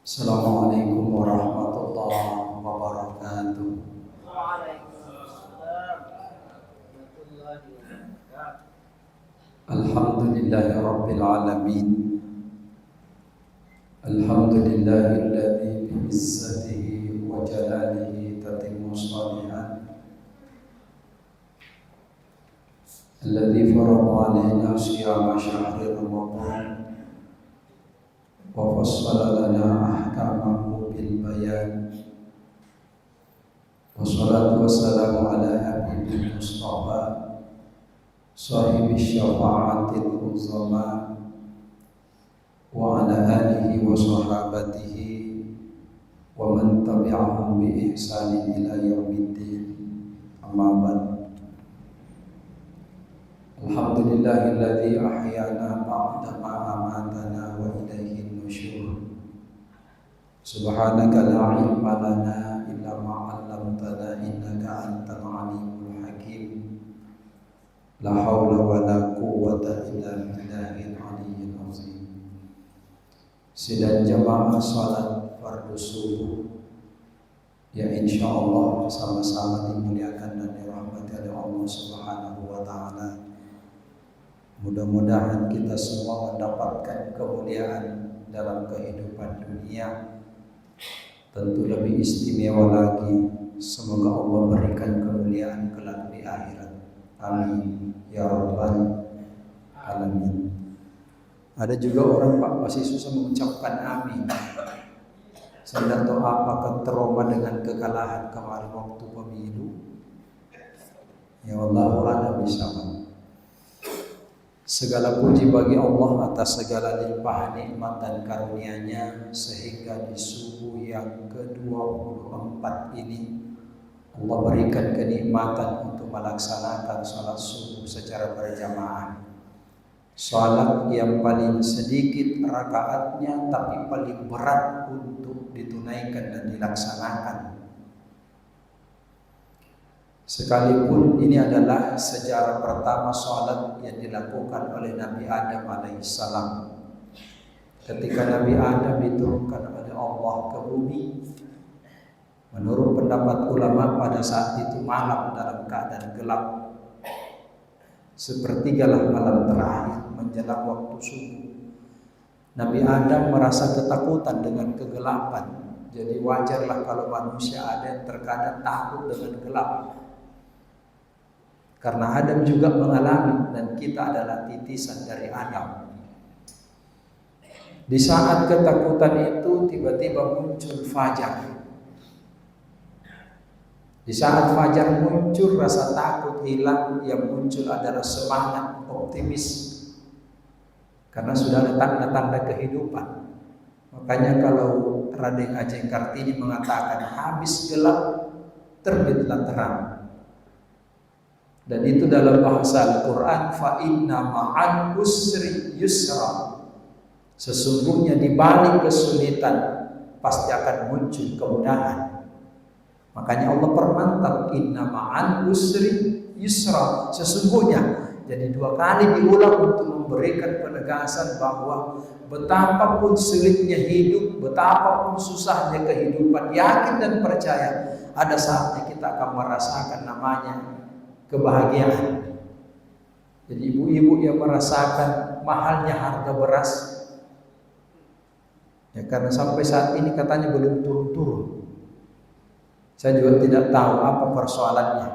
Assalamualaikum warahmatullahi wabarakatuh. Waalaikumsalam warahmatullahi wabarakatuh. Alhamdulillahi rabbil alamin. Alhamdulillahilladzi bi'izzatihi wa jalalihi tatimmu shalihat. Alladzi farada 'alaina shiyama syahri Ramadan wa fassala lana ahkamahu bil bayan. Wassalatu wassalamu ala habibil mustafa sahibi syafa'atil uzama wa ala alihi wa sahabatihi wa man tabi'ahum bi ihsanin ila yaumiddin. Amma ba'd. Alhamdulillahilladzi ahyana ba'da ma amatana wa ilaihin nusyur. Subhanaka la ilma lana illa ma 'allamtana innaka antal alimul hakim. La haula wa la quwwata illa billahil aliyyil azim. Sidang jamaah salat fardu subuh yang insyaallah sama-sama dimuliakan dan dirahmati oleh Allah Subhanahu wa taala. Mudah-mudahan kita semua mendapatkan kemuliaan dalam kehidupan dunia. Tentu lebih istimewa lagi, semoga Allah berikan kemuliaan kelak di akhirat. Amin ya rabbal alamin. Ada juga orang Pak masih susah mengucapkan amin. Saya tidak tahu apakah trauma dengan kekalahan kemarin waktu pemilu. Ya Allah a'lam bishawab. Segala puji bagi Allah atas segala limpahan nikmat dan karunia-Nya, sehingga di subuh yang ke-24 ini Allah berikan kenikmatan untuk melaksanakan salat subuh secara berjamaah. Salat yang paling sedikit rakaatnya tapi paling berat untuk ditunaikan dan dilaksanakan. Sekalipun ini adalah sejarah pertama salat yang dilakukan oleh Nabi Adam alaihissalam. Ketika Nabi Adam diturunkan oleh Allah ke bumi, menurut pendapat ulama pada saat itu malam dalam keadaan gelap. Sepertigalah malam terakhir menjelang waktu subuh. Nabi Adam merasa ketakutan dengan kegelapan. Jadi wajarlah kalau manusia ada yang terkadang takut dengan gelap. Karena Adam juga mengalami, dan kita adalah titisan dari Adam. Di saat ketakutan itu tiba-tiba muncul fajar. Di saat fajar muncul, rasa takut hilang, yang muncul adalah semangat, optimis. Karena sudah ada tanda-tanda kehidupan. Makanya kalau Raden Ajeng Kartini mengatakan habis gelap, terbitlah terang. Dan itu dalam bahasa Al-Quran, fa inna ma'al usri yusra. Sesungguhnya di balik kesulitan pasti akan muncul kemudahan. Makanya Allah permantap, inna ma'al usri yusra. Sesungguhnya, jadi dua kali diulang untuk memberikan penegasan bahwa betapapun sulitnya hidup, betapapun susahnya kehidupan, yakin dan percaya ada saatnya kita akan merasakan namanya kebahagiaan. Jadi ibu-ibu yang merasakan mahalnya harga beras, ya karena sampai saat ini katanya belum turun-turun. Saya juga tidak tahu apa persoalannya.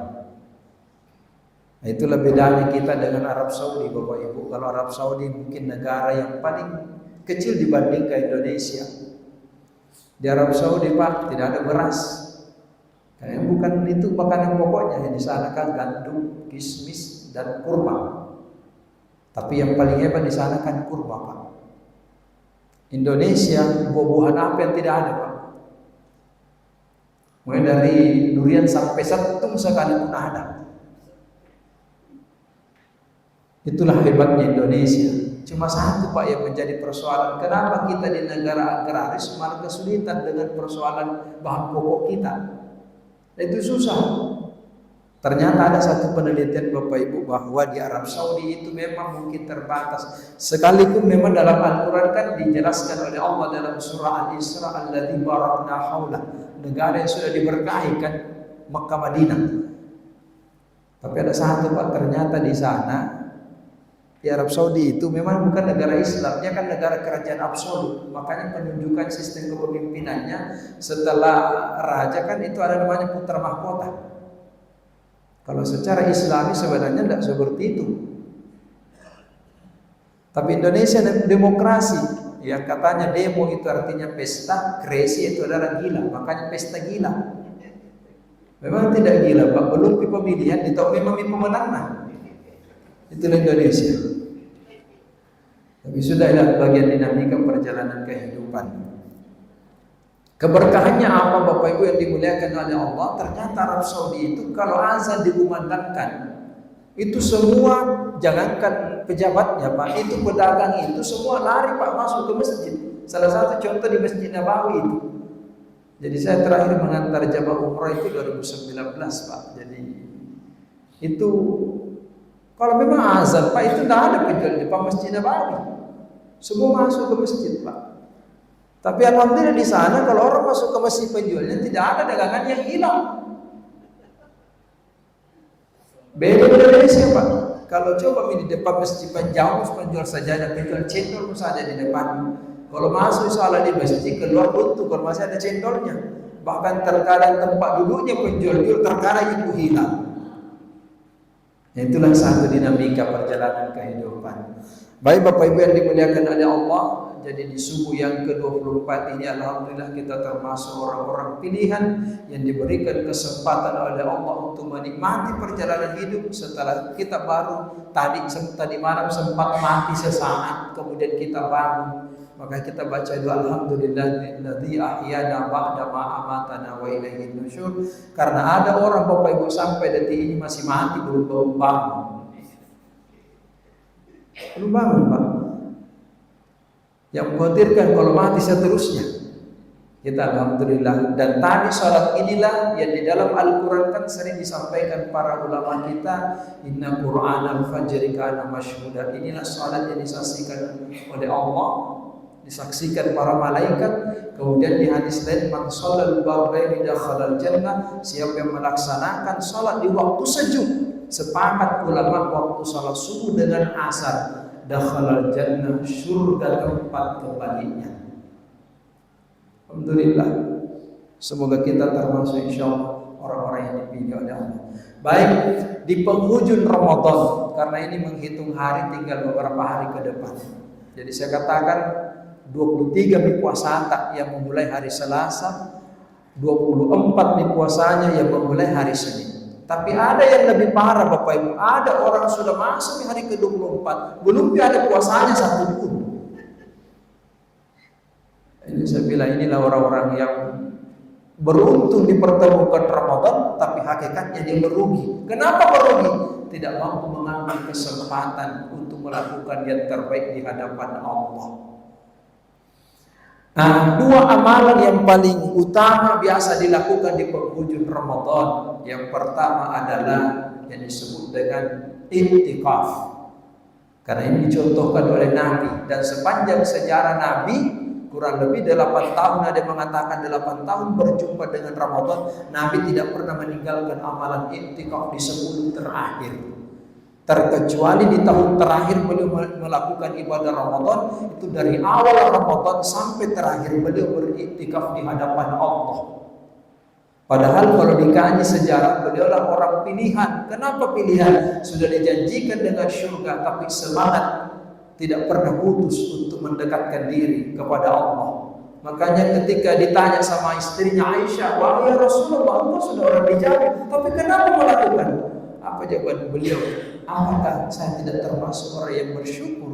Nah, itulah bedanya kita dengan Arab Saudi, Bapak Ibu. Kalau Arab Saudi mungkin negara yang paling kecil dibandingkan Indonesia. Di Arab Saudi Pak tidak ada beras. Karena bukan itu makanan pokoknya, yang di sana kan gandum, kismis, dan kurma. Tapi yang paling hebat di sana kan kurma Pak. Indonesia buah-buahan apa yang tidak ada Pak? Mulai dari durian sampai setung sekalipun ada. Itulah hebatnya Indonesia. Cuma satu Pak yang menjadi persoalan, kenapa kita di negara agraris malah kesulitan dengan persoalan bahan pokok kita? Itu susah. Ternyata ada satu penelitian Bapak Ibu bahwa di Arab Saudi itu memang mungkin terbatas. Sekalipun memang dalam Al-Quran kan dijelaskan oleh Allah dalam surah Al-Isra, alladzi barakna haulah, negara yang sudah diberkahi kan, Makkah Madinah. Tapi ada satu Pak, ternyata di sana di Arab Saudi itu memang bukan negara Islam, dia kan negara kerajaan absolut. Makanya penunjukan sistem kepemimpinannya setelah raja kan itu ada namanya putra mahkota. Kalau secara Islami sebenarnya tidak seperti itu. Tapi Indonesia demokrasi, yang katanya demo itu artinya pesta, crazy itu adalah gila, makanya pesta gila. Memang tidak gila, Pak, belum di pemilihan, itu memang pemenang. Itulah Indonesia. Tapi sudah lihat bagian dinamika perjalanan kehidupan. Keberkahannya apa Bapak Ibu yang dimuliakan oleh Allah? Ternyata Arab Saudi itu kalau azan dikumandangkan, itu semua, jangankan pejabatnya Pak, itu pedagang itu semua lari Pak masuk ke masjid. Salah satu contoh di Masjid Nabawi itu. Jadi saya terakhir mengantar jamaah umrah itu 2019 Pak. Jadi itu kalau memang azan Pak itu tidak ada penjual di Masjid Nabawi. Semua masuk ke masjid Pak. Tapi alhamdulillah di sana kalau orang masuk ke masjid penjualnya tidak ada dagangan yang hilang. Beda dengan Indonesia Pak. Kalau coba di depan masjid penjauh penjual sajadah, penjual cendol saja di depan. Kalau masuk salah di masjid keluar buntu kalau masih ada cendolnya. Bahkan terkadang tempat duduknya penjual terkadang itu hilang. Itulah satu dinamika perjalanan kehidupan. Baik Bapak Ibu yang dimuliakan oleh Allah. Jadi di subuh yang ke-24 ini alhamdulillah kita termasuk orang-orang pilihan yang diberikan kesempatan oleh Allah untuk menikmati perjalanan hidup setelah kita baru tadi malam sempat mati sesaat kemudian kita bangun. Maka kita baca doa alhamdulillahilladzi ahyana ba'da ma amatana wa ilaihin nusyur. Karena ada orang Bapak Ibu sampai detik ini masih mati belum bangun. Belum bangun Pak. Yang mengkhawatirkan kalau mati seterusnya. Kita alhamdulillah. Dan tadi salat inilah yang di dalam Al-Quran kan sering disampaikan para ulama kita, inna Qur'an al-fajri kana masyhuda. Inilah salat yang disaksikan oleh Allah, disaksikan para malaikat. Kemudian di hadis lain, man shallal bardaini dakhalal jannah, siapa yang melaksanakan salat di waktu sejuk. Sepakat ulama waktu salat subuh dengan asar, dakhalal jannah, surga tempat kembalinya. Alhamdulillah. Semoga kita termasuk insyaallah orang-orang yang dipilih oleh Allah. Baik, di penghujung Ramadan, karena ini menghitung hari tinggal beberapa hari ke depan. Jadi saya katakan 23 nih puasa yang memulai hari Selasa, 24 nih puasanya yang memulai hari Senin. Tapi ada yang lebih parah Bapak Ibu. Ada orang sudah masuk di hari ke-24 belum ada puasanya satu pun. Ini saya bilang inilah orang-orang yang beruntung dipertemukan Ramadan, tapi hakikatnya dia merugi. Kenapa merugi? Tidak mampu mengambil kesempatan untuk melakukan yang terbaik di hadapan Allah. Nah, dua amalan yang paling utama biasa dilakukan di penghujung Ramadan. Yang pertama adalah yang disebut dengan i'tikaf. Karena ini dicontohkan oleh Nabi, dan sepanjang sejarah Nabi kurang lebih 8 tahun, ada yang mengatakan 8 tahun berjumpa dengan Ramadan, Nabi tidak pernah meninggalkan amalan i'tikaf di 10 terakhir. Terkecuali di tahun terakhir beliau melakukan ibadah Ramadan itu dari awal Ramadan sampai terakhir beliau beriktikaf di hadapan Allah. Padahal kalau dikaji sejarah beliaulah orang pilihan. Kenapa pilihan? Sudah dijanjikan dengan surga tapi semangat tidak pernah putus untuk mendekatkan diri kepada Allah. Makanya ketika ditanya sama istrinya Aisyah, wahai Rasulullah, Allah sudah orang dijamin, tapi kenapa melakukan? Apa jawaban beliau? Apakah saya tidak termasuk orang yang bersyukur?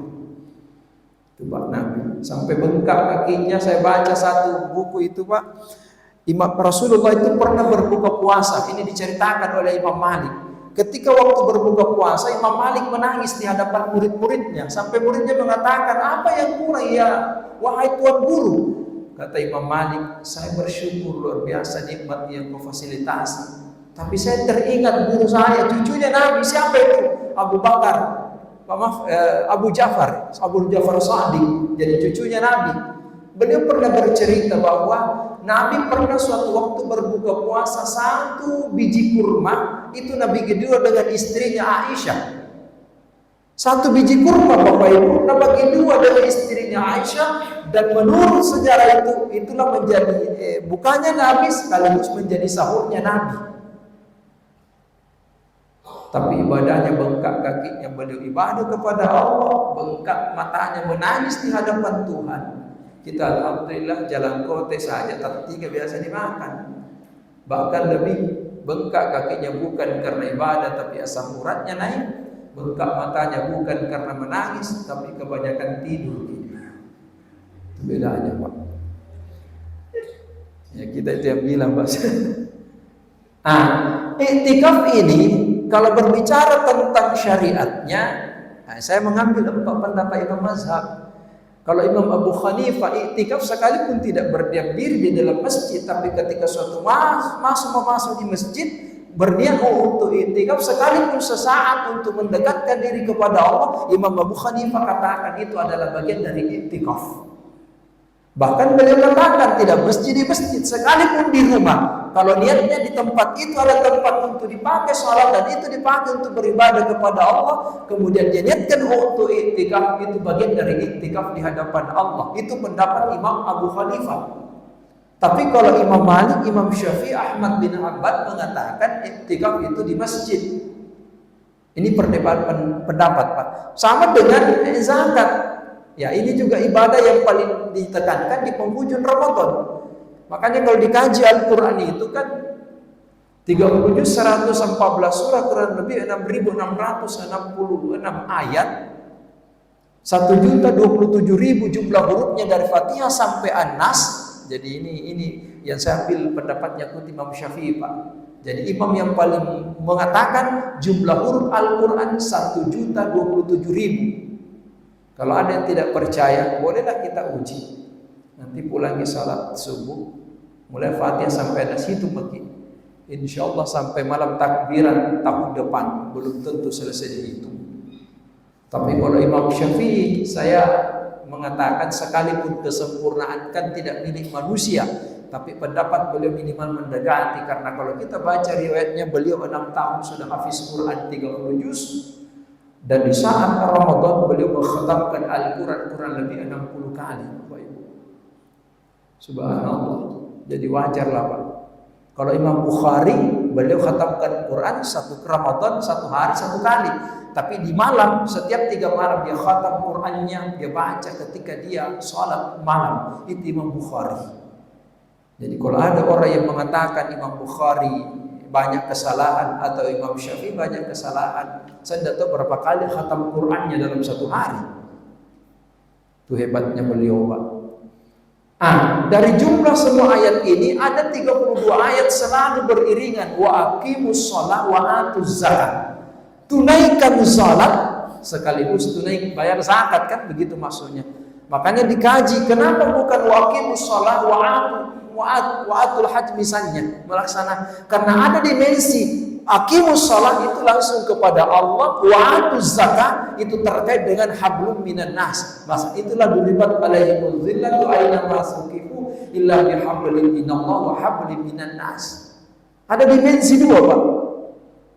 Itu Pak Nabi. Sampai bengkak kakinya. Saya baca satu buku itu Pak. Imam Rasulullah itu pernah berbuka puasa. Ini diceritakan oleh Imam Malik. Ketika waktu berbuka puasa, Imam Malik menangis di hadapan murid-muridnya. Sampai muridnya mengatakan, apa yang kurang ya wahai tuan guru? Kata Imam Malik, saya bersyukur luar biasa nikmat yang kau fasilitasi. Tapi saya teringat guru saya, cucunya Nabi, siapa itu? Abu Bakar, Abu Ja'far Shadiq, jadi cucunya Nabi. Beliau pernah bercerita bahwa Nabi pernah suatu waktu berbuka puasa 1 biji kurma, itu Nabi kedua dengan istrinya Aisyah. 1 biji kurma Bapak Ibu, Nabi kedua dengan istrinya Aisyah, dan menurut sejarah itulah menjadi bukannya Nabi sekaligus menjadi sahurnya Nabi. Tapi ibadahnya bengkak kakinya, beliau ibadah kepada Allah, bengkak matanya, menangis di hadapan Tuhan. Kita alhamdulillah jalan kote saja tak 3 biasa dimakan. Bahkan lebih bengkak kakinya bukan karena ibadah tapi asam uratnya naik. Bengkak matanya bukan karena menangis tapi kebanyakan tidur. Itu bedanya Pak. Ya kita itu yang bilang Pak. Iktikaf ini kalau berbicara tentang syariatnya, saya mengambil 4 pendapat Imam Mazhab. Kalau Imam Abu Hanifah, iktikaf sekalipun tidak berdiam diri di dalam masjid, tapi ketika suatu masuk di masjid, berniat untuk iktikaf sekalipun sesaat untuk mendekatkan diri kepada Allah, Imam Abu Hanifah katakan itu adalah bagian dari iktikaf. Bahkan beliau katakan tidak mesti di masjid, sekalipun di rumah. Kalau niatnya di tempat itu ada tempat untuk dipakai sholat dan itu dipakai untuk beribadah kepada Allah, kemudian dia niatkan untuk iktikaf, itu bagian dari iktikaf di hadapan Allah. Itu pendapat Imam Abu Hanifah. Tapi kalau Imam Malik, Imam Syafi'i, Ahmad bin Hanbal mengatakan iktikaf itu di masjid. Ini perdebatan pendapat Pak. Sama dengan zakat. Ya ini juga ibadah yang paling ditekankan di penghujung Ramadan. Makanya kalau dikaji Al-Quran itu kan 30 juz 114 surah, kurang lebih 6.666 ayat, 1.027.000 jumlah hurufnya dari Fatihah sampai An-Nas. Jadi ini yang saya ambil pendapatnya Imam Syafi'i Pak. Jadi imam yang paling mengatakan jumlah huruf Al-Quran 1.027.000. Kalau ada yang tidak percaya, bolehlah kita uji. Nanti pulangi salat subuh, mulai Fatihah sampai Nas itu pergi. Insya Allah sampai malam takbiran tahun depan belum tentu selesai itu. Tapi kalau Imam Syafi'i, saya mengatakan sekalipun kesempurnaan kan tidak milik manusia, tapi pendapat beliau minimal mendekati. Karena kalau kita baca riwayatnya, beliau 6 tahun sudah hafiz Quran 30 juz. Dan di saat Ramadan beliau mengkhatamkan Al-Quran kurang lebih 60 kali Bapak Ibu. Subhanallah. Jadi wajarlah Pak. Kalau Imam Bukhari beliau khatamkan Quran 1 Ramadan 1 hari 1 kali. Tapi di malam, setiap 3 malam dia khatam Qurannya, dia baca ketika dia sholat malam. Itu Imam Bukhari. Jadi kalau ada orang yang mengatakan Imam Bukhari banyak kesalahan atau Imam Syafi'i banyak kesalahan, saya tidak tahu berapa kali khatam Qur'annya dalam 1 hari. Itu hebatnya beliau Pak. Dari jumlah semua ayat ini ada 32 ayat selalu beriringan, wa aqimus shalah wa atuz zakat. Tunaikan salat sekaligus bayar zakat, kan begitu maksudnya. Makanya dikaji kenapa bukan wa aqimus shalah wa atul hajj misalnya melaksanakan, karena ada dimensi aqimus shalah itu langsung kepada Allah, wa atuz zakat itu terkait dengan hablum minan nas. Masa itulah duribat alaihimul zillatu aina masukifu illa bihablin minallah wa hablin minan nas. Ada dimensi 2 Pak.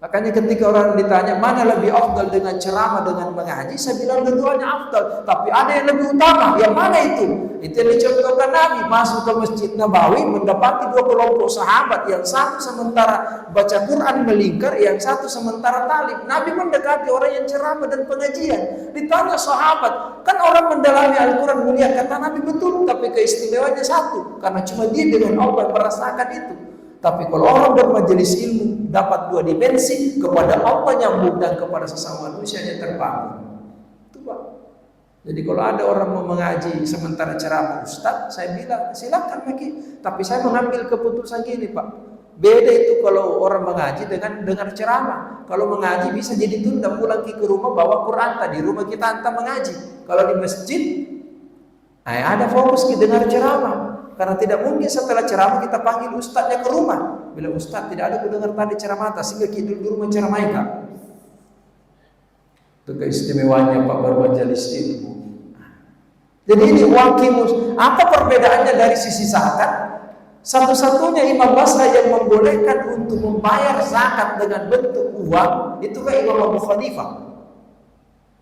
Makanya ketika orang ditanya mana lebih afdal dengan ceramah dengan mengaji, saya bilang keduanya afdal. Tapi ada yang lebih utama, yang mana itu? Itu yang dicontohkan Nabi, masuk ke Masjid Nabawi mendapati 2 kelompok sahabat, yang satu sementara baca Quran melingkar, yang satu sementara talib. Nabi mendekati orang yang ceramah dan pengajian. Ditanya sahabat, kan orang mendalami Al-Quran mulia, kata Nabi betul, tapi keistimewaannya satu, karena cuma dia dengan Allah merasakan itu. Tapi kalau orang bermajelis ilmu dapat 2 dimensi, kepada Allah nyambung dan kepada sesama manusia yang terbangun. Itu Pak. Jadi kalau ada orang mau mengaji sementara ceramah Ustaz, saya bilang silakan Maki. Tapi saya mengambil keputusan gini Pak. Beda itu kalau orang mengaji dengan dengar ceramah. Kalau mengaji bisa jadi tunda, pulang ke rumah bawa Quran tadi, rumah kita hantar mengaji. Kalau di masjid, ada fokus ke dengar ceramah. Karena tidak mungkin setelah ceramah kita panggil ustadznya ke rumah. Bila ustadz tidak ada mendengar tadi ceramah sehingga kita di rumah ceramahkan. Itu keistimewaannya Pak bermajelis ilmu. Jadi ini wakimus. Apa perbedaannya dari sisi zakat? Satu-satunya Imam Basra yang membolehkan untuk membayar zakat dengan bentuk uang itu kan Imam Abu Hanifah.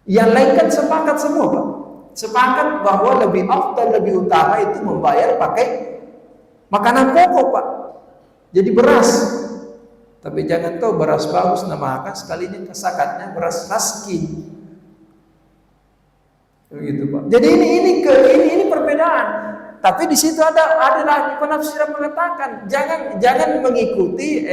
Yang lain kan sepakat semua Pak. Sepakat bahwa lebih afdal, lebih utama itu membayar pakai makanan pokok Pak. Jadi beras. Tapi jangan tahu beras bagus namakan sekalinya kesakatnya beras raskin. Begitu Pak. Jadi ini perbedaan. Tapi di situ ada lagi penafsiran mengatakan jangan mengikuti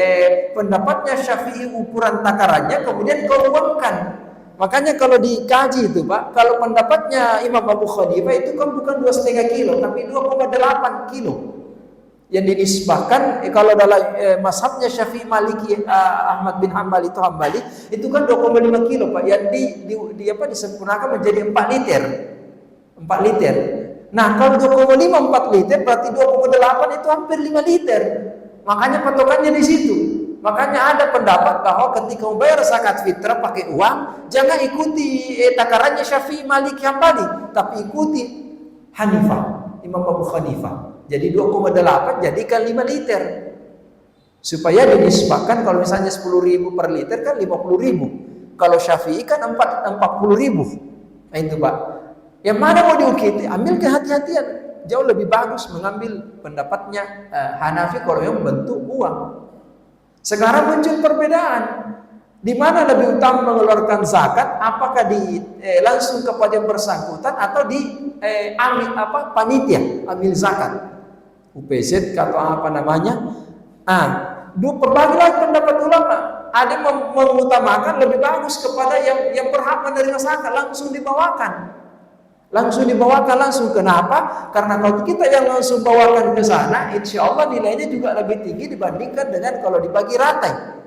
pendapatnya Syafi'i ukuran takarannya kemudian kau uangkan. Makanya kalau dikaji itu Pak, kalau pendapatnya Imam Abu Hanifah itu kan bukan 2,5 kilo, tapi 2,8 kilo. Yang dinisbahkan kalau dalam mazhabnya Syafi'i Maliki Ahmad bin Hanbal itu Hambali, itu kan 2,5 kilo Pak, yang disempurnakan menjadi 4 liter. 4 liter. Nah, kalau 2,5 4 liter berarti 2,8 itu hampir 5 liter. Makanya patokannya di situ. Makanya ada pendapat bahwa ketika membayar zakat fitrah pakai uang, jangan ikuti takarannya Syafi'i Maliki Hambali, tapi ikuti Hanifah, Imam Abu Hanifah. Jadi 2,8 jadikan 5 liter. Supaya dinisbahkan kalau misalnya 10.000 per liter kan 50.000. Kalau Syafi'i kan 40.000. Nah itu Pak. Yang mana mau diikuti? Ambil kehati-hatian. Jauh lebih bagus mengambil pendapatnya Hanafi kalau yang bentuk uang. Sekarang muncul perbedaan. Di mana lebih utama mengeluarkan zakat? Apakah langsung kepada yang bersangkutan atau ambil panitia ambil zakat? UPZ atau apa namanya? Berbagai pendapat ulama. Ada yang mengutamakan lebih bagus kepada yang berhak menerima zakat langsung dibawakan. Langsung kenapa? Karena kalau kita yang langsung bawakan ke sana, insya Allah nilainya juga lebih tinggi dibandingkan dengan kalau dibagi rata.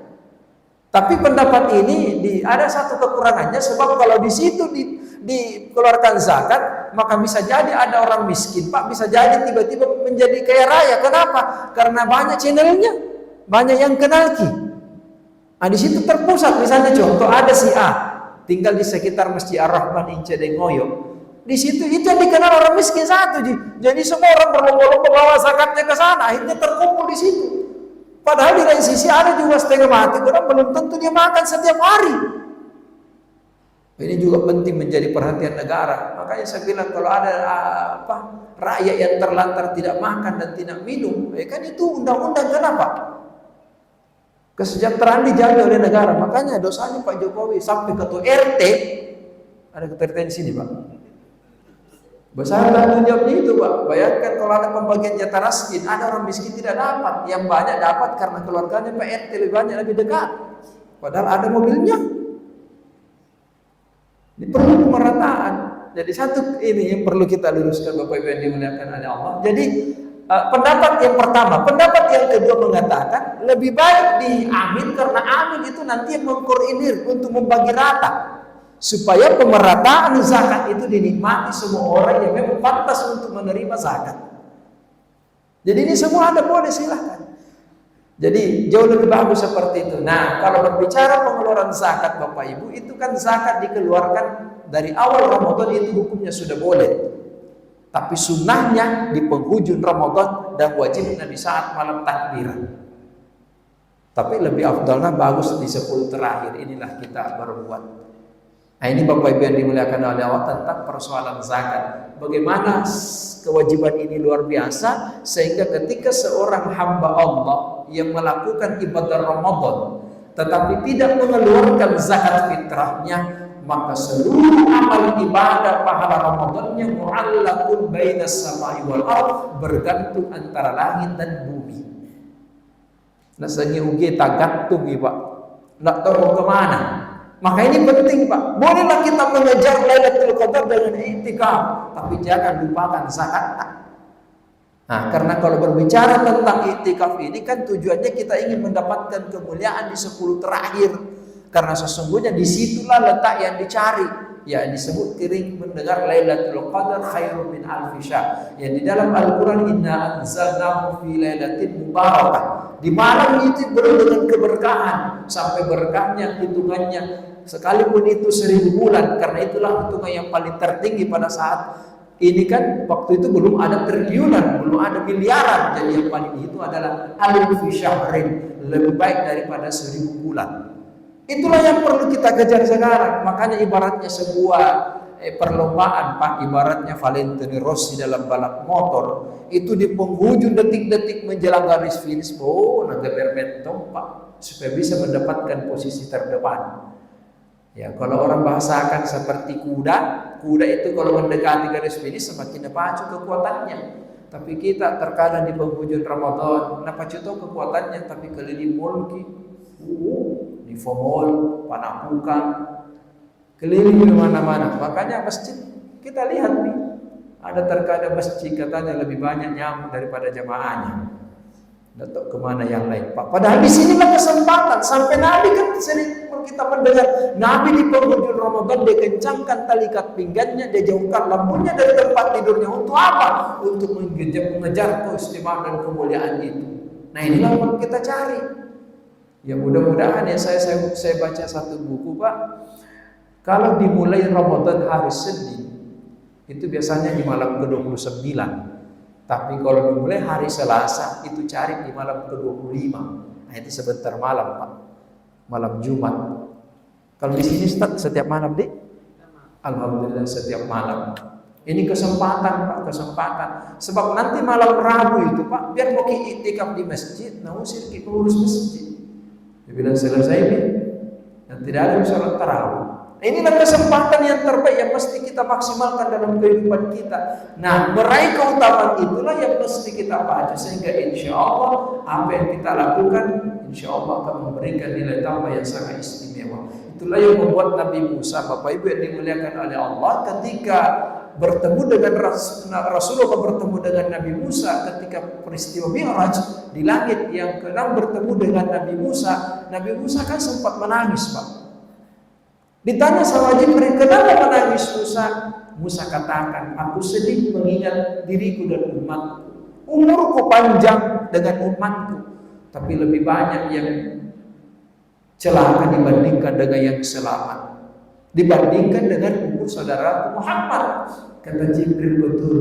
Tapi pendapat ini ada satu kekurangannya, sebab kalau di situ dikeluarkan zakat, maka bisa jadi ada orang miskin Pak, bisa jadi tiba-tiba menjadi kaya raya. Kenapa? Karena banyak channelnya, banyak yang kenal Ki. Nah di situ terpusat, misalnya contoh ada si A, tinggal di sekitar Masjid Ar-Rahman Incedengoyo. Di situ itu yang dikenal orang miskin satu, jadi semua orang berlomba-lomba bawa zakatnya ke sana, akhirnya terkumpul di situ. Padahal di lain sisi ada juga setengah mati, orang belum tentu dia makan setiap hari. Ini juga penting menjadi perhatian negara. Makanya saya bilang kalau ada rakyat yang terlantar tidak makan dan tidak minum, kan itu undang-undang kenapa? Kesejahteraan dijaga oleh negara. Makanya dosanya Pak Jokowi sampai ketua RT, ada ketua RT di sini Pak. Besar tanggung jawabnya itu Pak. Bayangkan kalau ada pembagian jatah raskin, ada orang miskin tidak dapat, yang banyak dapat karena keluarganya Pak RT lebih banyak, lebih dekat. Padahal ada mobilnya. Ini perlu pemerataan. Jadi satu ini yang perlu kita luruskan Bapak Ibu yang dimuliakan oleh Allah. Jadi pendapat yang pertama, pendapat yang kedua mengatakan lebih baik diambil karena amil itu nanti yang mengkoordinir untuk membagi rata. Supaya pemerataan zakat itu dinikmati semua orang yang memang pantas untuk menerima zakat. Jadi ini semua Anda boleh silahkan. Jadi jauh lebih bagus seperti itu. Nah kalau berbicara pengeluaran zakat Bapak Ibu, itu kan zakat dikeluarkan dari awal Ramadan itu hukumnya sudah boleh. Tapi sunnahnya di penghujung Ramadan dan wajibnya di saat malam takbiran. Tapi lebih afdalnya bagus di 10 terakhir. Inilah kita berbuat. Nah ini Bapak Ibu yang dimuliakan oleh Allah tentang persoalan zakat. Bagaimana kewajiban ini luar biasa sehingga ketika seorang hamba Allah yang melakukan ibadah Ramadan tetapi tidak mengeluarkan zakat fitrahnya, maka seluruh amal ibadah pahala Ramadannya mu'allaqun bainas samai wal ardh, bergantung antara langit dan bumi. Nasanya uge tagattung Pak. Enggak tahu mau kemana. Maka ini penting Pak. Bolehlah kita mengejar Lailatul Qadar dengan i'tikaf, tapi jangan lupakan zakat. Nah, karena kalau berbicara tentang i'tikaf ini kan tujuannya kita ingin mendapatkan kemuliaan di 10 terakhir. Karena sesungguhnya disitulah letak yang dicari. ya disebut kering mendengar Lailatul Qadar khairun min alfi syahr. Yang di dalam Al-Qur'an inna anzalnahu fi lailatin mubarakah. Di malam itu penuh dengan keberkahan, sampai berkahnya hitungannya sekalipun itu 1000 bulan, karena itulah hitungan yang paling tertinggi pada saat ini kan. Waktu itu belum ada triliunan, belum ada miliaran, jadi yang paling itu adalah alfi syahrin, lebih baik daripada 1000 bulan. Itulah yang perlu kita kejar sekarang. Makanya ibaratnya sebuah perlombaan, Pak, ibaratnya Valentino Rossi dalam balap motor, itu di penghujung detik-detik menjelang garis finish, nanti berbentuk, Pak, supaya bisa mendapatkan posisi terdepan. Ya, kalau orang bahasakan seperti kuda itu kalau mendekati garis finish semakin pacu kekuatannya. Tapi kita terkadang di penghujung Ramadan, pacu kekuatannya, tapi keliling mulki, di Fomol, Panapukan, keliling di mana-mana. Makanya masjid kita lihat nih, ada terkadang masjid katanya lebih banyak nyamuk daripada jamaahnya. Datuk kemana yang lain, Pak? Padahal di sinilah kesempatan. Sampai Nabi kan sering kita mendengar Nabi di penghujung Ramadan dia kencangkan tali ikat pinggannya, dia jauhkan lampunya dari tempat tidurnya. Untuk apa? Untuk mengejar keistimewaan dan kemuliaan itu. Nah, inilah yang kita cari. Ya mudah-mudahan ya saya baca satu buku, Pak. Kalau dimulai Ramadan hari Senin, itu biasanya di malam ke-29. Tapi kalau dimulai hari Selasa, itu cari di malam ke-25. Nah, itu sebentar malam, Pak. Malam Jumat. Kalau di sini setiap malam, Dik? Alhamdulillah setiap malam. Ini kesempatan, Pak, kesempatan. Sebab nanti malam Rabu itu, Pak, biar mau iktikaf di masjid, usir pengurus masjid. Dia bilang selesai nih, dan tidak ada sholat tarawih. Inilah kesempatan yang terbaik yang mesti kita maksimalkan dalam kehidupan kita. Nah, meraih keutamaan itulah yang mesti kita baca, sehingga insya Allah apa yang kita lakukan insya Allah akan memberikan nilai tambah yang sangat istimewa. Itulah yang membuat Nabi Musa, Bapak Ibu yang dimuliakan oleh Allah, ketika bertemu dengan Rasulullah bertemu dengan Nabi Musa ketika peristiwa Mi'raj di langit yang ke-6 bertemu dengan Nabi Musa kan sempat menangis, Pak. Ditanya sama Jibril, kenapa menangis Musa? Musa katakan, aku sedih mengingat diriku dan umatku. Umurku panjang dengan umatku, tapi lebih banyak yang celaka dibandingkan dengan yang selamat, dibandingkan dengan umur saudara Muhammad. Kata Jibril, betul.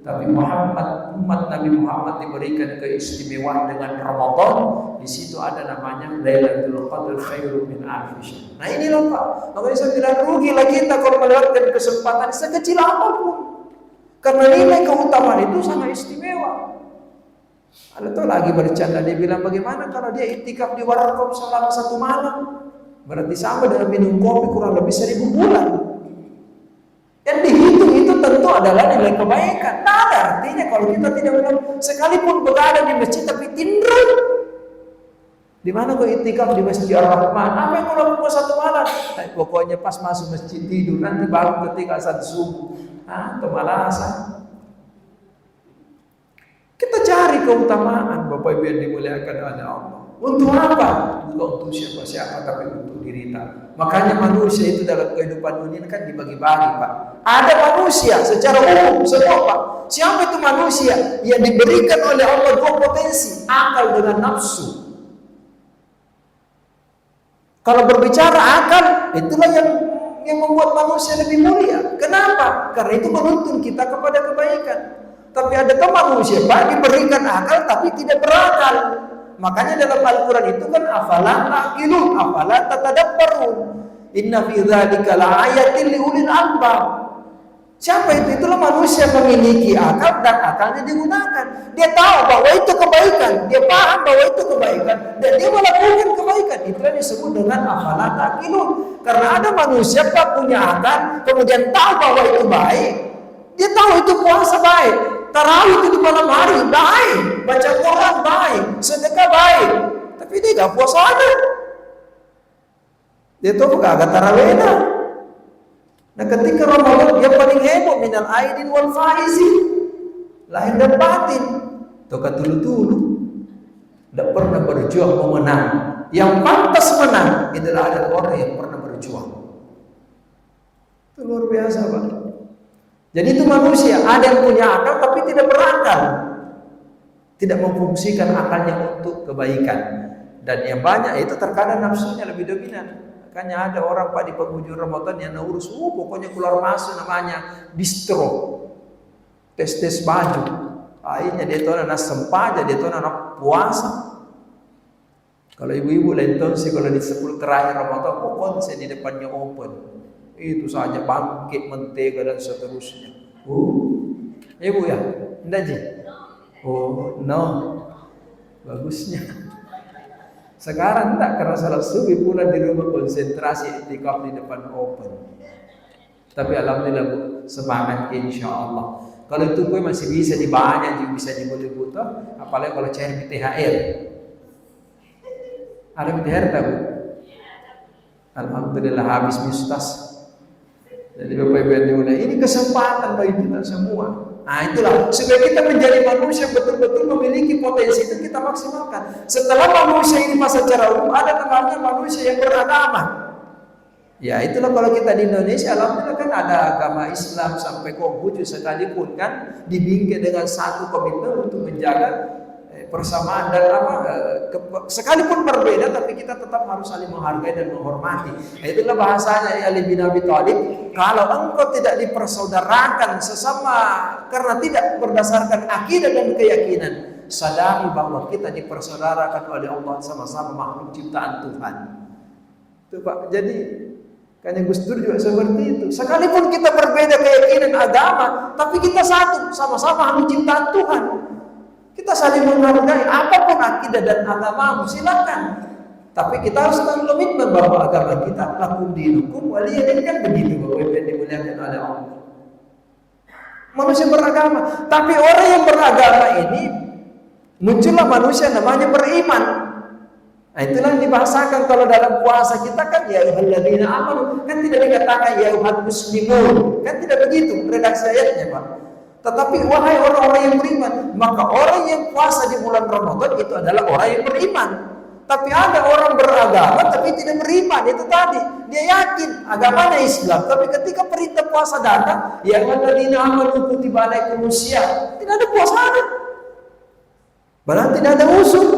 Tapi Muhammad, umat Nabi Muhammad diberikan keistimewaan dengan Ramadan. Di situ ada namanya Lailatul Qadar khairun min alfi syahr. Nah inilah, Pak. Makanya saya bilang rugilah kita kalau melewatkan kesempatan sekecil apapun. Karena nilai keutamaan itu sangat istimewa. Ada tuh lagi bercanda, dia bilang bagaimana kalau dia iktikaf di Warkop selama 1 malam? Berarti sama dengan minum kopi kurang lebih 1000 bulan. Yang dihitung itu tentu adalah nilai kebaikan. Nah, ada artinya kalau kita tidak bilang sekalipun berada di masjid tapi tidur. Di mana kau iktikaf? Di Masjid Ar-Rahman. Apa yang kau lakukan 1 malam? Nah, pokoknya pas masuk masjid tidur, nanti baru ketika azan subuh. Kemalasan. Kita cari keutamaan, Bapak Ibu yang dimuliakan oleh Allah. Untuk apa? Bukan untuk siapa-siapa, tapi untuk diri kita. Makanya manusia itu dalam kehidupan dunia kan dibagi-bagi, Pak. Ada manusia secara umum, semua, Pak. Siapa itu manusia? Yang diberikan oleh Allah 2 potensi, akal dengan nafsu. Kalau berbicara akal, itulah yang membuat manusia lebih mulia. Kenapa? Karena itu menuntun kita kepada kebaikan. Tapi ada manusia, Pak, diberikan akal tapi tidak berakal. Makanya dalam Al-Quran itu kan afala ta'qilun, afala tatadabbarun. Inna fi dzalika laayatin liulil albab. Siapa itu? Itulah manusia memiliki akal dan akalnya digunakan. Dia tahu bahwa itu kebaikan, dia paham bahwa itu kebaikan dan dia melakukan kebaikan. Itulah disebut dengan afala ta'qilun. Karena ada manusia Pak punya akal, kemudian tahu bahwa itu baik. Dia tahu itu puasa baik. Tarawih itu di malam hari baik, baca Quran baik, sedekah baik, tapi dia gak puasa ada. Dia tuh gak ada tarawih dah. Nah ketika Ramadan dia paling heboh minal aidin wal faizin, lahir dan batin, toka tulu-tulu, tidak pernah berjuang memenang. Yang pantas menang itulah ada orang yang pernah berjuang. Itu luar biasa, Pak. Jadi itu manusia, ada yang punya akal tapi tidak berakal. Tidak memfungsikan akalnya untuk kebaikan. Dan yang banyak itu terkadang nafsunya lebih dominan. Makanya ada orang Pak di penghujung Ramadan yang urus, pokoknya keluar masuk namanya distro. Tes baju. Akhirnya dia tahu anak sempaja, dia tahu anak puasa. Kalau ibu-ibu lenton sih kalau di 10 terakhir Ramadan, konsen di depannya open. Itu saja bangkit mentega dan seterusnya. Ibu ya, enggak Ji? Oh no, bagusnya. Sekarang enggak, karena salat subuh pulang di rumah konsentrasi itikaf di depan open. Tapi alhamdulillah Bu, semangat insya Allah. Kalau itu gue masih bisa dibanyak, bisa dibutuh-butuh, apalagi kalau cair THR. Ada THR tak Bu? Alhamdulillah habis mustas. Jadi Bapak Ibu yang dimuliakan, ini kesempatan bagi kita semua. Nah itulah, supaya kita menjadi manusia betul-betul memiliki potensi itu kita maksimalkan. Setelah manusia ini masa secara umum, ada namanya manusia yang beragama. Ya itulah kalau kita di Indonesia, alhamdulillah kan ada agama Islam sampai Konghucu sekalipun kan dibingkai dengan satu komitmen untuk menjaga persamaan dan sekalipun berbeda tapi kita tetap harus saling menghargai dan menghormati. Itulah bahasanya Ali bin Abi Thalib, kalau engkau tidak dipersaudarakan sesama karena tidak berdasarkan akidah dan keyakinan, sadari bahwa kita dipersaudarakan oleh Allah sama-sama makhluk ciptaan Tuhan. Itu Pak. Jadi kan Gus Dur juga seperti itu. Sekalipun kita berbeda keyakinan agama, tapi kita satu, sama-sama makhluk ciptaan Tuhan. Kita saling menghargai apapun akidah dan agamamu, silakan. Tapi kita harus komitmen bahwa agama kita lakum dinukum waliyadin, kan begitu Bapak Ibu yang dimuliakan oleh Allah. Manusia beragama, tapi orang yang beragama ini muncullah manusia namanya beriman. Nah itulah yang dibahasakan kalau dalam puasa kita kan ya ayyuhalladzina amanu, kan tidak dikatakan ya ayyuhal muslimun, kan tidak begitu redaksi ayatnya Pak. Tetapi wahai orang-orang yang beriman, maka orang yang puasa di bulan Ramadan itu adalah orang yang beriman. Tapi ada orang beragama tapi tidak beriman, itu tadi. Dia yakin agamanya Islam, tapi ketika perintah puasa datang, ya ayyuhalladzina amanu kutiba alaikumus syiyam, tidak ada puasa. Bahkan tidak ada usul.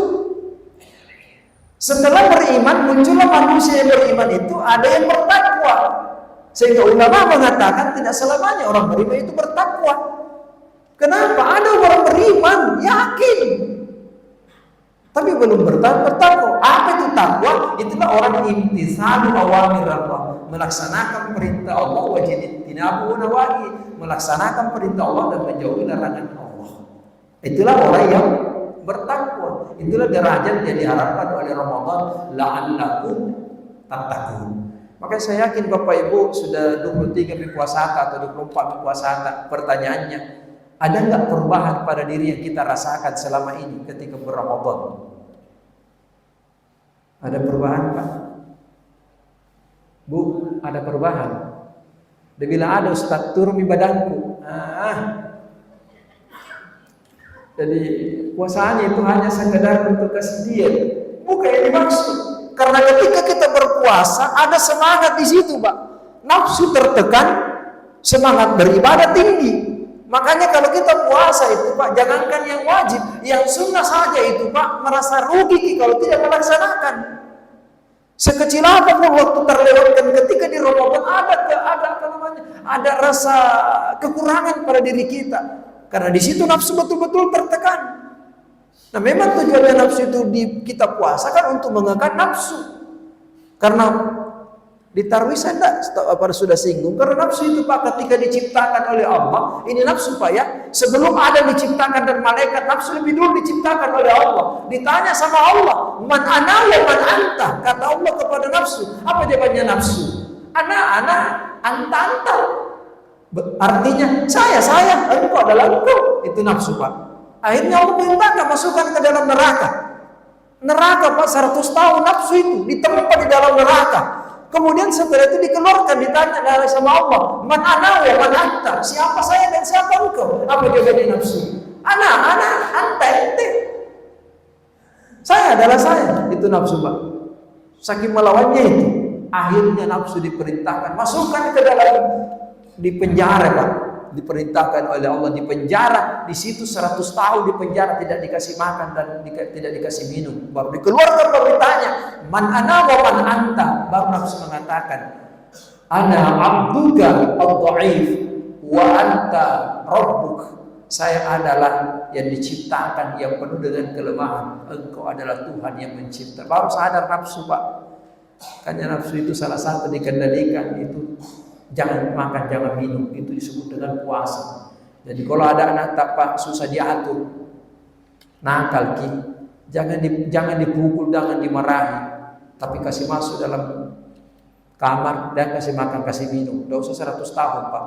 Setelah beriman, muncullah manusia yang beriman itu ada yang bertakwa. Sehingga ulama mengatakan tidak selamanya orang beriman itu bertakwa. Kenapa? Ada orang beriman, yakin, tapi belum bertakwa. Apa itu takwa? Itulah orang imtithalu awamir Allah, melaksanakan perintah Allah, wajtinabu nawahi, melaksanakan perintah Allah dan menjauhi larangan Allah. Itulah orang yang bertakwa. Itulah derajat yang diharapkan oleh Ramadan, la'allakum tattaqun. Maka saya yakin Bapak Ibu sudah 23 puasa atau 24 puasa. Pertanyaannya, ada nggak perubahan pada diri yang kita rasakan selama ini ketika berRamadan? Ada perubahan Pak? Bu, ada perubahan. Dia bilang ada Ustaz, turun di badanku. Jadi puasanya itu hanya sekedar untuk kesedihan, bukan yang dimaksud. Karena ketika kita berpuasa ada semangat di situ Pak. Nafsu tertekan, semangat beribadah tinggi. Makanya kalau kita puasa itu Pak, jangankan yang wajib, yang sunnah saja itu Pak merasa rugi kalau tidak melaksanakan. Sekecil apapun waktu terlewatkan ketika di Ramadan ada rasa kekurangan pada diri kita. Karena di situ nafsu betul-betul tertekan. Nah memang tujuannya nafsu itu kita puasa kan untuk mengangkat nafsu. Karena di tarwih saya sudah singgung, karena nafsu itu Pak ketika diciptakan oleh Allah, ini nafsu Pak ya, sebelum ada diciptakan dan malaikat, nafsu lebih dulu diciptakan oleh Allah. Ditanya sama Allah, man ana wa man anta, kata Allah kepada nafsu. Apa jawabannya nafsu? Ana, anta. Artinya saya, engkau adalah engkau. Itu nafsu Pak. Akhirnya Allah perintahkan masukkan ke dalam neraka. Neraka Pak 100 tahun nafsu itu ditempa di dalam neraka. Kemudian setelah itu dikeluarkan, ditanya sama Allah, man ana wa man anta, siapa saya dan siapa engkau? Apa jawabannya nafsu? Ana, anta, ente. Saya adalah saya, itu nafsu Pak. Saking melawannya itu. Akhirnya nafsu diperintahkan masukkan ke dalam di penjara, Pak. Diperintahkan oleh Allah di penjara, di situ 100 tahun di penjara, tidak dikasih makan dan tidak dikasih minum. Baru dikeluarkan, baru ditanya, man ana wa man anta. Baru nafsu mengatakan, ana abduka ad-dhaif wa anta rabbuk. Saya adalah yang diciptakan, yang penuh dengan kelemahan. Engkau adalah Tuhan yang mencipta. Baru sadar nafsu, Pak. Karena nafsu itu salah satu dikendalikan, itu jangan makan, jangan minum, itu disebut dengan puasa. Jadi kalau ada anak Pak susah diatur, nakal ki, jangan dipukul, jangan dimarahi, tapi kasih masuk dalam kamar dan kasih makan, kasih minum. Tidak usah 100 tahun, Pak.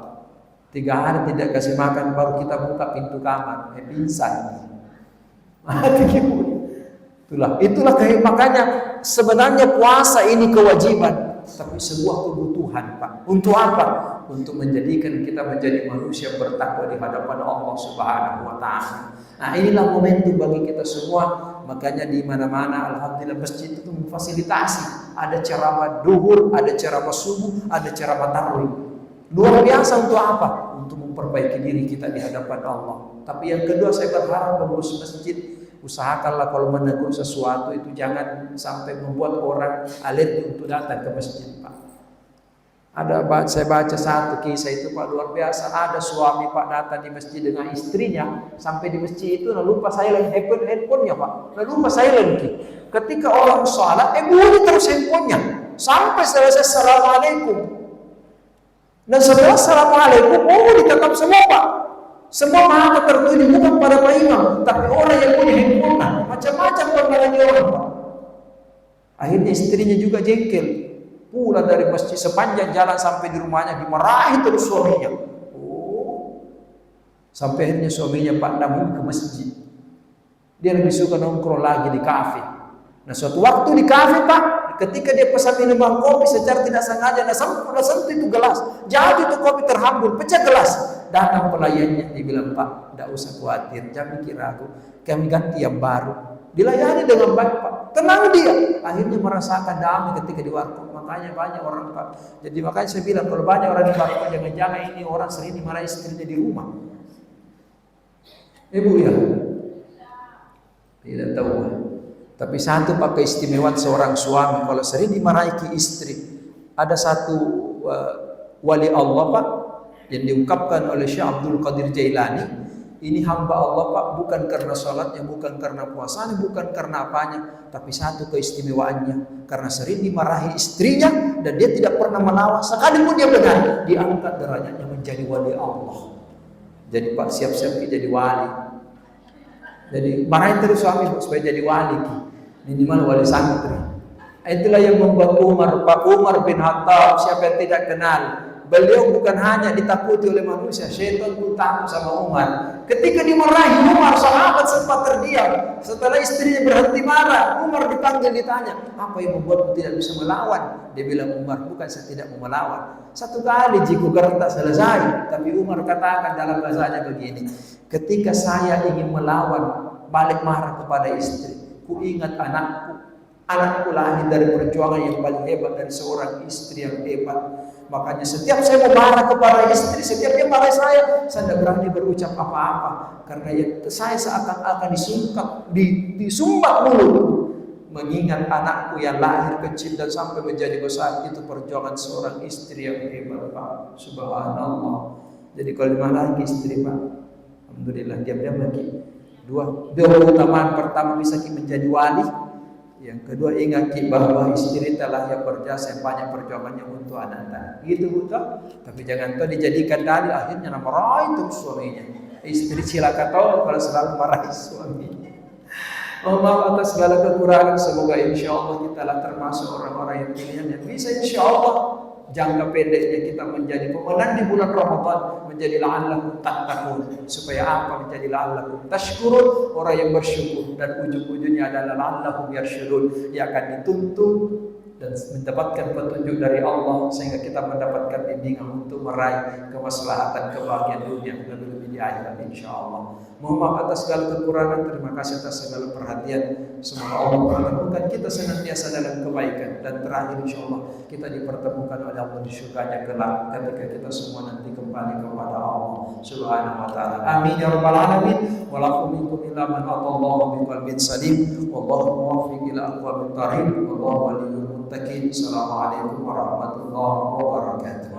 3 hari tidak kasih makan, baru kita buka pintu kamar, pingsan. Itulah makanya sebenarnya puasa ini kewajiban, tapi sebuah kebutuhan, Pak. Untuk apa? Untuk menjadikan kita menjadi manusia bertakwa di hadapan Allah Subhanahu wa taala. Nah, inilah momentum bagi kita semua. Makanya di mana-mana alhamdulillah masjid itu memfasilitasi. Ada ceramah duhur, ada ceramah subuh, ada ceramah tarawih. Luar biasa untuk apa? Untuk memperbaiki diri kita di hadapan Allah. Tapi yang kedua, saya berharap pengurus masjid, usahakanlah kalau menegur sesuatu itu jangan sampai membuat orang alergi untuk datang ke masjid, Pak. Saya baca satu kisah itu, Pak, luar biasa. Ada suami, Pak, datang di masjid dengan istrinya, sampai di masjid itu lupa silent handphonenya, Pak. Lupa silent. Ketika orang sholat, bunyi terus handphonenya sampai selesai assalamualaikum. Dan setelah assalamualaikum, ditetap semua, Pak. Semua mata tertuju bukan pada Pak Imam, tapi orang yang punya handphone. Macam-macam pandangannya orang, Pak. Akhirnya istrinya juga jengkel. Pulang dari masjid, sepanjang jalan sampai di rumahnya dimarahi terus suaminya. Sampai akhirnya suaminya Pak namun ke masjid. Dia lebih suka nongkrong lagi di kafe. Nah, suatu waktu di kafe, Pak, ketika dia pesan minuman kopi secara tidak sengaja, sentuh itu gelas, jatuh itu kopi terhambur, pecah gelas. Datang pelayannya, dia bilang, Pak, tidak usah khawatir, jangan kira aku, kami ganti yang baru. Dilayani dengan baik, Pak. Tenang dia. Akhirnya merasakan damai ketika di warkop. Makanya banyak orang, Pak. Jadi makanya saya bilang, kalau banyak orang di warkop, jangan-jangan ini orang sering dimarahi istrinya di rumah. Ibu ya? Tidak tahu. Tapi satu, Pak, keistimewaan seorang suami kalau sering dimarahi ke istri. Ada satu wali Allah, Pak, yang diungkapkan oleh Syekh Abdul Qadir Jailani. Ini hamba Allah, Pak, bukan karena sholatnya, bukan karena puasanya, bukan karena apanya, tapi satu keistimewaannya karena sering dimarahi istrinya dan dia tidak pernah melawan. Sekalipun dia benar, diangkat derajatnya menjadi wali Allah. Jadi, Pak, siap-siap jadi wali. Jadi marahin terus suami supaya jadi wali, minimal wali santri. Itulah yang membuat Pak Umar bin Khattab, siapa yang tidak kenal, beliau bukan hanya ditakuti oleh manusia, syaitan pun takut sama Umar. Ketika dimarahi Umar, sahabat sempat terdiam. Setelah istrinya berhenti marah, Umar dipanggil, ditanya, apa yang membuatmu tidak bisa melawan? Dia bilang, Umar, bukan saya tidak mau melawan. Satu kali jiku gertak selesai. Tapi Umar katakan dalam bahasanya begini, ketika saya ingin melawan, balik marah kepada istri, ku ingat anakku. Anakku lahir dari perjuangan yang paling hebat dari seorang istri yang hebat. Makanya setiap saya mau marah kepada istri, setiap dia marah saya tidak berani berucap apa-apa. Karena saya seakan-akan disumbat mulut. Mengingat anakku yang lahir kecil dan sampai menjadi besar, itu perjuangan seorang istri yang hebat, Pak. Subhanallah. Jadi kalau dimarahi istri, Pak, alhamdulillah, diam-diam lagi. Dua keutamaan. Pertama, bisa menjadi wali. Yang kedua, ingat bahwa istri telah yang berjasa yang banyak perjuangannya untuk anak-anak. Gitu, betul. Tapi jangan tahu dijadikan dalil, akhirnya marahi terus suaminya. Istri silakan tahu kalau selalu marahi suaminya. Mohon maaf atas segala kekurangan. Semoga insya Allah kita lah termasuk orang-orang yang pilihan yang bisa insya Allah jangka pendeknya kita menjadi pemenang di bulan Ramadan, menjadi la'allakum tattaqun. Supaya apa? Menjadi la'allakum tashkurun, orang yang bersyukur, dan ujung-ujungnya adalah la'allakum yarsyudun, yang akan dituntun dan mendapatkan petunjuk dari Allah sehingga kita mendapatkan bimbingan untuk meraih kemaslahatan kebahagiaan dunia dan lebih di akhirat insyaallah. Mohon maaf atas segala kekurangan, terima kasih atas segala perhatian. Semoga Allah mempertemukan kita senantiasa dalam kebaikan dan terakhir insyaallah kita dipertemukan oleh Allah di surganya kelak ketika kita semua nanti kembali kepada Allah Subhanahu wa taala. Amin ya rabbal alamin. Wa la minkum illa man atallaha biqalbin salim. Wallahu muwaffiq ila aqwamit thariq. Wallahu waliyyul muttaqin. Assalamualaikum warahmatullahi wabarakatuh.